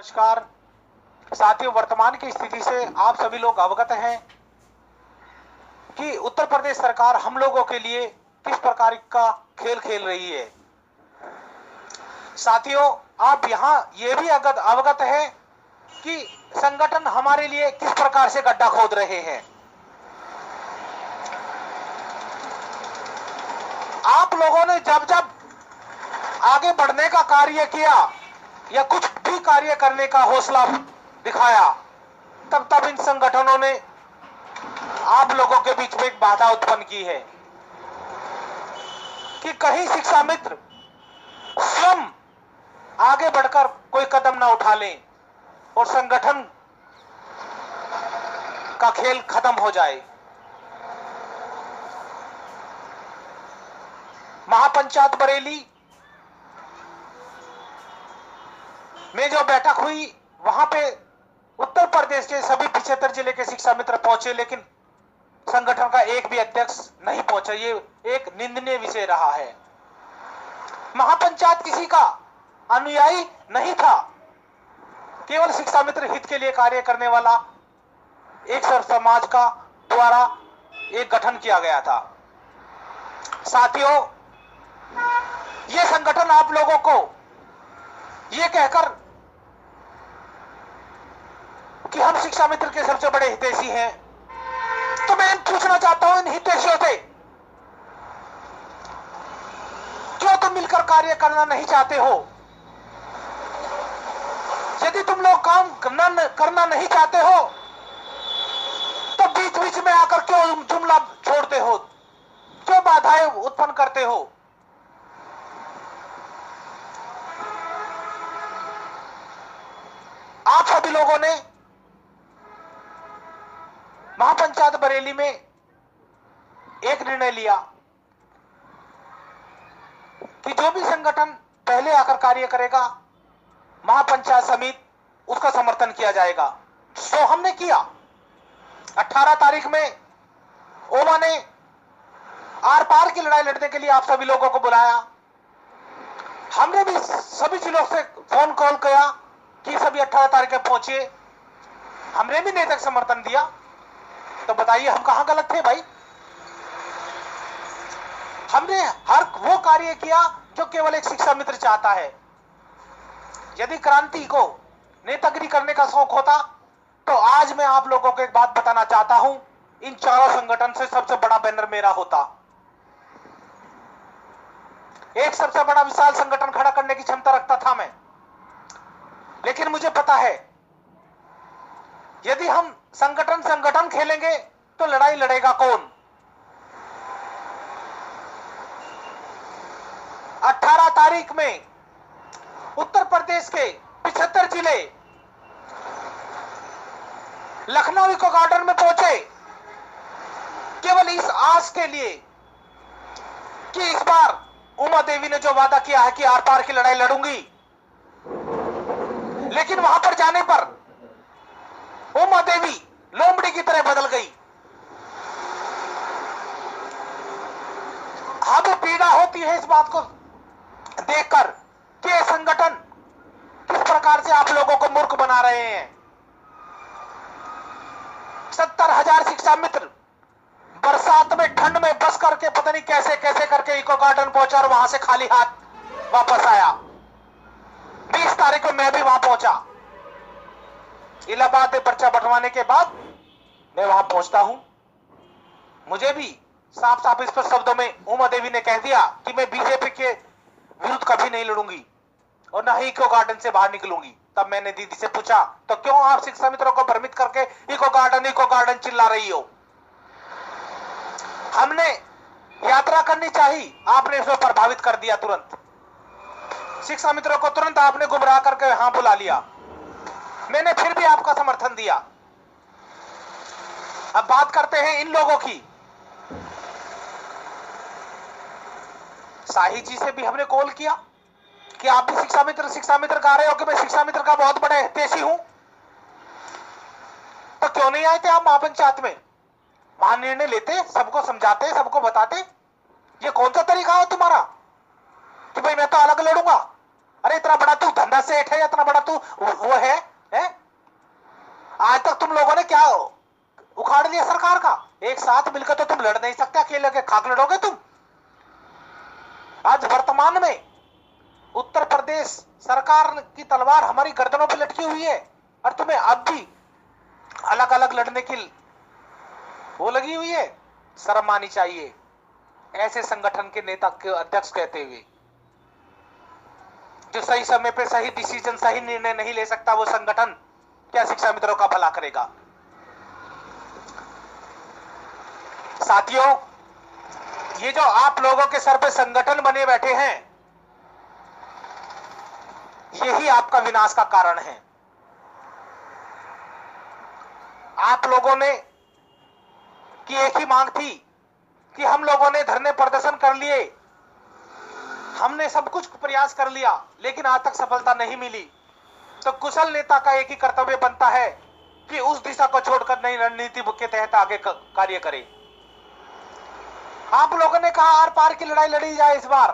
नमस्कार साथियों, वर्तमान की स्थिति से आप सभी लोग अवगत हैं कि उत्तर प्रदेश सरकार हम लोगों के लिए किस प्रकार का खेल खेल रही है। साथियों, आप यहां ये भी अवगत है कि संगठन हमारे लिए किस प्रकार से गड्ढा खोद रहे हैं। आप लोगों ने जब जब आगे बढ़ने का कार्य किया या कुछ भी कार्य करने का हौसला दिखाया, तब तब इन संगठनों ने आप लोगों के बीच में एक बाधा उत्पन्न की है कि कहीं शिक्षा मित्र स्वयं आगे बढ़कर कोई कदम ना उठा लें और संगठन का खेल खत्म हो जाए। महापंचायत बरेली में जो बैठक हुई, वहां पे उत्तर प्रदेश के सभी 75 जिले के शिक्षा मित्र पहुंचे, लेकिन संगठन का एक भी अध्यक्ष नहीं पहुंचा। ये एक निंदनीय विषय रहा है। महापंचायत किसी का अनुयायी नहीं था, केवल शिक्षा मित्र हित के लिए कार्य करने वाला एक सर्व समाज का द्वारा एक गठन किया गया था। साथियों, यह संगठन आप लोगों को यह कहकर कि हम शिक्षा मित्र के सबसे बड़े हितैषी हैं, तो मैं पूछना चाहता हूं इन हितैषियों से, क्यों तुम मिलकर कार्य करना नहीं चाहते हो? यदि तुम लोग काम करना नहीं चाहते हो तो बीच बीच में आकर क्यों जुमला छोड़ते हो, क्यों बाधाएं उत्पन्न करते हो? आप सभी लोगों ने महापंचायत बरेली में एक निर्णय लिया कि जो भी संगठन पहले आकर कार्य करेगा, महापंचायत समिति उसका समर्थन किया जाएगा। सो हमने किया। 18 तारीख में ओमा ने आर पार की लड़ाई लड़ने के लिए आप सभी लोगों को बुलाया। हमने भी सभी जिलों से फोन कॉल किया कि सभी 18 तारीख में पहुंचिए। हमने भी नेता समर्थन दिया। तो बताइए हम कहां गलत थे भाई? हमने हर वो कार्य किया जो केवल एक शिक्षा मित्र चाहता है। यदि क्रांति को नेतागिरी करने का शौक होता तो आज मैं आप लोगों को एक बात बताना चाहता हूं, इन चारों संगठन से सबसे बड़ा बैनर मेरा होता। एक सबसे बड़ा विशाल संगठन खड़ा करने की क्षमता रखता था मैं। लेकिन मुझे पता है यदि हम संगठन खेलेंगे तो लड़ाई लड़ेगा कौन? 18 तारीख में उत्तर प्रदेश के 75 जिले लखनऊ इको गार्डन में पहुंचे, केवल इस आस के लिए कि इस बार उमा देवी ने जो वादा किया है कि आर पार की लड़ाई लड़ूंगी, लेकिन वहां पर जाने पर उमा देवी लोमड़ी की तरह बदल गई। हमें पीड़ा होती है इस बात को देखकर कि ये संगठन किस प्रकार से आप लोगों को मूर्ख बना रहे हैं। 70,000 शिक्षा मित्र बरसात में ठंड में बस करके पता नहीं कैसे कैसे करके इको गार्डन पहुंचा और वहां से खाली हाथ वापस आया। 20 तारीख को मैं भी वहां पहुंचा। इलाहाबाद में पर्चा बंटवाने के बाद मैं वहां पहुंचता हूं। मुझे भी साफ साफ इस पर शब्दों में उमा देवी ने कह दिया कि मैं बीजेपी के विरुद्ध कभी नहीं लड़ूंगी और ना ही इको गार्डन से बाहर निकलूंगी। तब मैंने दीदी से पूछा, तो क्यों आप शिक्षा मित्रों को भ्रमित करके इको गार्डन चिल्ला रही हो? हमने यात्रा करनी चाहिए, आपने इसमें प्रभावित कर दिया। तुरंत शिक्षा मित्रों को तुरंत आपने गुमराह करके यहां बुला लिया। मैंने फिर भी आपका समर्थन दिया। अब बात करते हैं इन लोगों की। शाही जी से भी हमने कॉल किया कि आप भी शिक्षा मित्र कह रहे हो कि मैं शिक्षा मित्र का बहुत बड़ा हितैषी हूं, तो क्यों नहीं आए थे आप महापंचायत में? वहां निर्णय लेते, सबको समझाते, सबको बताते। ये कौन सा तरीका है तुम्हारा कि भाई मैं तो अलग लड़ूंगा? अरे इतना बड़ा तू धंधा सेठ है या इतना बड़ा तू वो है? आज तक तुम लोगों ने क्या उखाड़ लिया सरकार का? एक साथ मिलकर तो तुम लड़ नहीं सकते, अकेले के खाक लड़ोगे तुम। आज वर्तमान में उत्तर प्रदेश सरकार की तलवार हमारी गर्दनों पर लटकी हुई है और तुम्हें अब भी अलग अलग लड़ने की वो लगी हुई है। शर्म आनी चाहिए ऐसे संगठन के नेता के अध्यक्ष कहते हुए। जो सही समय पे सही डिसीजन, सही निर्णय नहीं ले सकता, वो संगठन क्या शिक्षा मित्रों का भला करेगा? साथियों, ये जो आप लोगों के सर पे संगठन बने बैठे हैं, यही आपका विनाश का कारण है। आप लोगों ने की एक ही मांग थी कि हम लोगों ने धरने प्रदर्शन कर लिए, हमने सब कुछ प्रयास कर लिया, लेकिन आज तक सफलता नहीं मिली। तो कुशल नेता का एक ही कर्तव्य बनता है कि उस दिशा को छोड़कर नई रणनीति के तहत आगे कार्य करें। आप लोगों ने कहा आर पार की लड़ाई लड़ी जाए इस बार,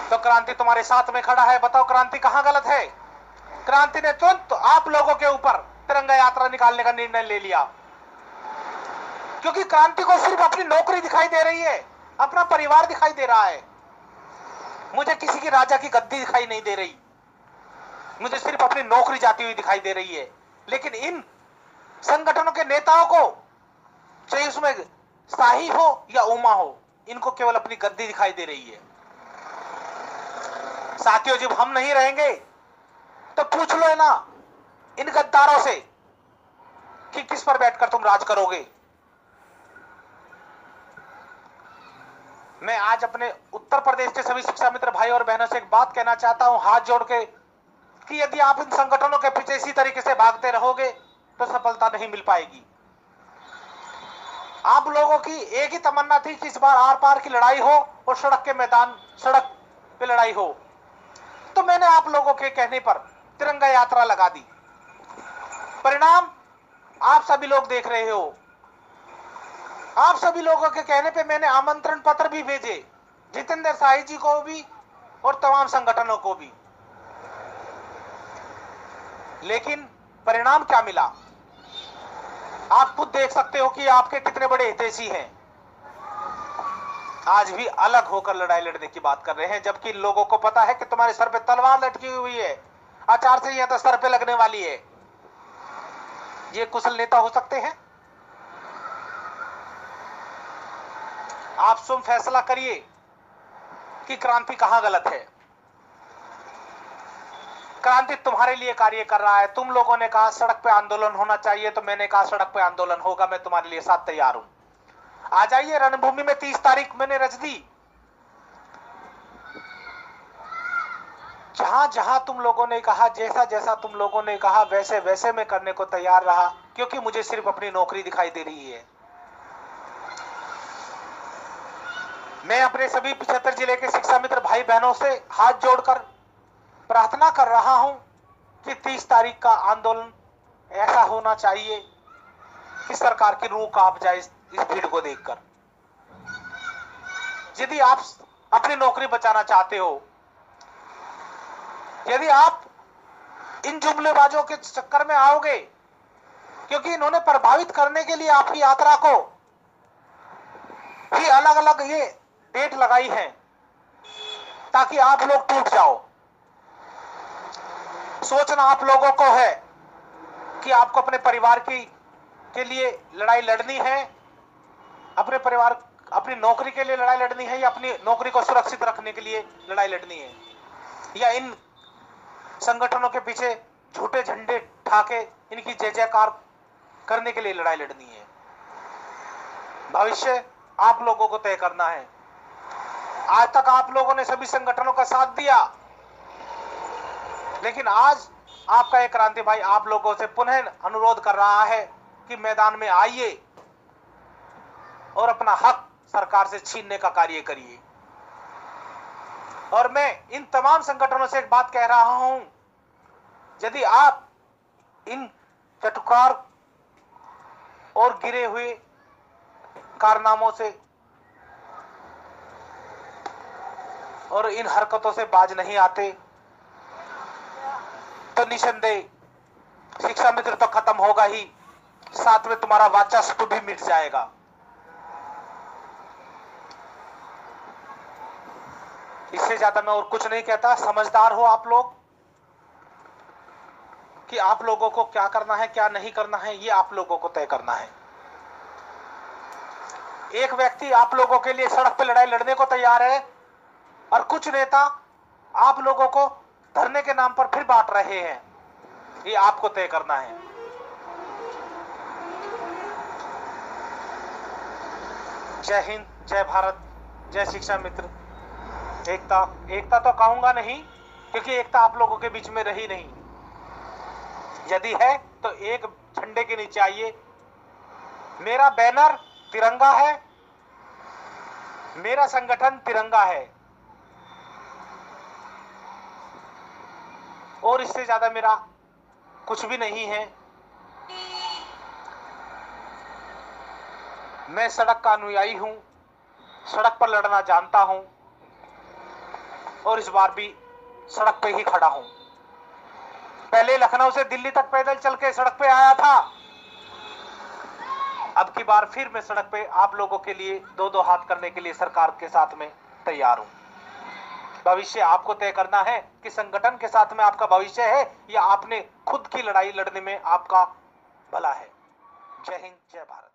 तो क्रांति तुम्हारे साथ में खड़ा है। बताओ क्रांति कहां गलत है? क्रांति ने तुरंत आप लोगों के ऊपर तिरंगा यात्रा निकालने का निर्णय ले लिया, क्योंकि क्रांति को सिर्फ अपनी नौकरी दिखाई दे रही है, अपना परिवार दिखाई दे रहा है। मुझे किसी की राजा की गद्दी दिखाई नहीं दे रही, मुझे सिर्फ अपनी नौकरी जाती हुई दिखाई दे रही है। लेकिन इन संगठनों के नेताओं को, चाहे उसमें शाही हो या उमा हो, इनको केवल अपनी गद्दी दिखाई दे रही है। साथियों, जब हम नहीं रहेंगे तो पूछ लो ना इन गद्दारों से कि किस पर बैठकर तुम राज करोगे। मैं आज अपने उत्तर प्रदेश के सभी शिक्षा मित्र भाई और बहनों से एक बात कहना चाहता हूं, हाथ जोड़ के, कि यदि आप इन संगठनों के पीछे इसी तरीके से भागते रहोगे तो सफलता नहीं मिल पाएगी। आप लोगों की एक ही तमन्ना थी कि इस बार आर पार की लड़ाई हो और सड़क के मैदान, सड़क पे लड़ाई हो, तो मैंने आप लोगों के कहने पर तिरंगा यात्रा लगा दी। परिणाम आप सभी लोग देख रहे हो। आप सभी लोगों के कहने पे मैंने आमंत्रण पत्र भी भेजे, जितेंद्र शाही जी को भी और तमाम संगठनों को भी। लेकिन परिणाम क्या मिला आप खुद देख सकते हो कि आपके कितने बड़े हितैषी हैं, आज भी अलग होकर लड़ाई लड़ने की बात कर रहे हैं, जबकि इन लोगों को पता है कि तुम्हारे सर पे तलवार लटकी हुई है, आचार संहिता सर पे लगने वाली है। ये कुशल नेता हो सकते हैं? आप स्वयं फैसला करिए कि क्रांति कहां गलत है। क्रांति तुम्हारे लिए कार्य कर रहा है। तुम लोगों ने कहा सड़क पे आंदोलन होना चाहिए, तो मैंने कहा सड़क पे आंदोलन होगा, मैं तुम्हारे लिए साथ तैयार हूं। आ जाइए रणभूमि में, 30 तारीख मैंने रच दी। जहां जहां तुम लोगों ने कहा, जैसा जैसा तुम लोगों ने कहा, वैसे वैसे मैं करने को तैयार रहा, क्योंकि मुझे सिर्फ अपनी नौकरी दिखाई दे रही है। मैं अपने सभी 75 जिले के शिक्षा मित्र भाई बहनों से हाथ जोड़कर प्रार्थना कर रहा हूं कि 30 तारीख का आंदोलन ऐसा होना चाहिए कि सरकार की रूह कांप जाए इस भीड़ को देखकर। यदि आप अपनी नौकरी बचाना चाहते हो, यदि आप इन जुमलेबाजों के चक्कर में आओगे, क्योंकि इन्होंने प्रभावित करने के लिए आपकी यात्रा को भी अलग अलग ये डेट लगाई है ताकि आप लोग टूट जाओ। सोचना आप लोगों को है कि आपको अपने परिवार के लिए लड़ाई लड़नी है, अपने परिवार, अपनी नौकरी के लिए लड़ाई लड़नी है, या अपनी नौकरी को सुरक्षित रखने के लिए लड़ाई लड़नी है, या इन संगठनों के पीछे झूठे झंडे ठाके इनकी जय जयकार करने के लिए लड़ाई लड़नी है। भविष्य आप लोगों को तय करना है। आज तक आप लोगों ने सभी संगठनों का साथ दिया, लेकिन आज आपका एक क्रांति भाई आप लोगों से पुनः अनुरोध कर रहा है कि मैदान में आइए और अपना हक सरकार से छीनने का कार्य करिए। और मैं इन तमाम संगठनों से एक बात कह रहा हूं, यदि आप इन चटुकार और गिरे हुए कारनामों से और इन हरकतों से बाज नहीं आते तो निसंदेह शिक्षा मित्र तो खत्म होगा ही, साथ में तुम्हारा वाचस्पति भी मिट जाएगा। इससे ज्यादा मैं और कुछ नहीं कहता। समझदार हो आप लोग कि आप लोगों को क्या करना है क्या नहीं करना है, ये आप लोगों को तय करना है। एक व्यक्ति आप लोगों के लिए सड़क पर लड़ाई लड़ने को तैयार है और कुछ नेता आप लोगों को धरने के नाम पर फिर बांट रहे हैं, ये आपको तय करना है। जय हिंद, जय भारत, जय शिक्षा मित्र। एकता तो कहूंगा नहीं, क्योंकि एकता आप लोगों के बीच में रही नहीं। यदि है तो एक झंडे के नीचे आइए। मेरा बैनर तिरंगा है, मेरा संगठन तिरंगा है, और इससे ज्यादा मेरा कुछ भी नहीं है। मैं सड़क का अनुयायी हूं, सड़क पर लड़ना जानता हूं, और इस बार भी सड़क पे ही खड़ा हूं। पहले लखनऊ से दिल्ली तक पैदल चल के सड़क पे आया था, अब की बार फिर मैं सड़क पे आप लोगों के लिए दो दो हाथ करने के लिए सरकार के साथ में तैयार हूं। भविष्य आपको तय करना है कि संगठन के साथ में आपका भविष्य है या आपने खुद की लड़ाई लड़ने में आपका भला है। जय हिंद, जय भारत।